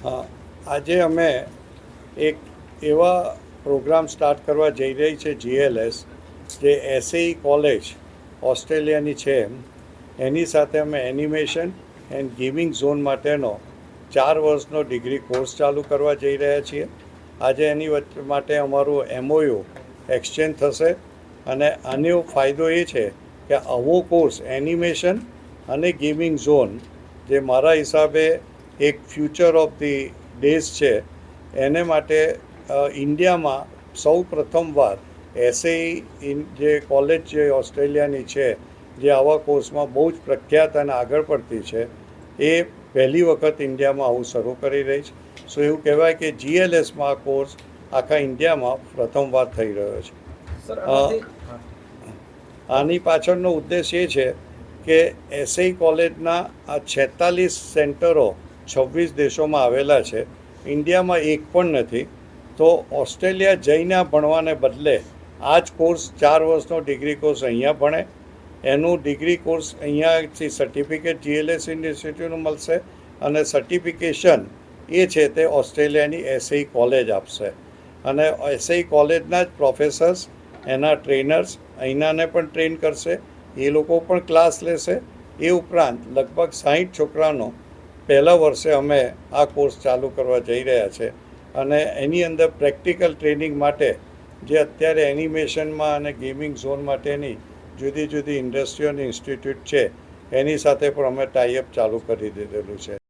આજે અમે એક એવા પ્રોગ્રામ સ્ટાર્ટ કરવા જઈ રહી છે GLS, જે એસએઈ કોલેજ ઓસ્ટ્રેલિયાની છે એની સાથે અમે એનિમેશન એન્ડ ગેમિંગ ઝોન માટેનો 4 વર્ષનો ડિગ્રી કોર્સ ચાલુ કરવા જઈ રહ્યા છીએ. આજે એની માટે અમારું MOU એક્સચેન્જ થશે અને આનો ફાયદો એ છે કે આવો કોર્સ એનિમેશન અને ગેમિંગ ઝોન, જે મારા હિસાબે એક ફ્યુચર ઓફ ધી ડેઝ છે, એને માટે ઇન્ડિયામાં સૌ પ્રથમવાર એસએઈ જે કોલેજ જે ઓસ્ટ્રેલિયાની છે, જે આવા કોર્સમાં બહુ જ પ્રખ્યાત અને આગળ પડતી છે, એ પહેલી વખત ઇન્ડિયામાં આવું શરૂ કરી રહી છે. સો એવું કહેવાય કે GLSમાં આ કોર્સ આખા ઇન્ડિયામાં પ્રથમવાર થઈ રહ્યો છે. આની પાછળનો ઉદ્દેશ એ છે કે એસએઈ કોલેજના આ 46 સેન્ટરો 26 દેશોમાં આવેલા છે, ઇન્ડિયામાં એક પણ નથી. તો ઓસ્ટ્રેલિયા જઈને ભણવાને બદલે આ જ કોર્સ 4 વર્ષનો ડિગ્રી કોર્સ અહીંયા ભણે, એનું ડિગ્રી કોર્સ અહીંયાથી સર્ટિફિકેટ GLS યુનિવર્સિટીનું મળશે અને સર્ટિફિકેશન એ છે તે ઓસ્ટ્રેલિયાની એસએઈ કોલેજ આપશે. અને એસએઈ કોલેજના જ પ્રોફેસર્સ, એના ટ્રેનર્સ અહીંનાને પણ ટ્રેન કરશે, એ લોકો પણ ક્લાસ લેશે. એ ઉપરાંત લગભગ 60 છોકરાનો પહેલા વર્ષે અમે આ કોર્સ ચાલુ કરવા જઈ રહ્યા છે. અને એની અંદર પ્રેક્ટિકલ ટ્રેનિંગ માટે જે અત્યારે એનિમેશનમાં અને ગેમિંગ ઝોન માટેની જુદી જુદી ઇન્ડસ્ટ્રીઓ અને ઇન્સ્ટિટ્યૂટ છે, એની સાથે પણ અમે ટાઈઅપ ચાલુ કરી દીધેલું છે.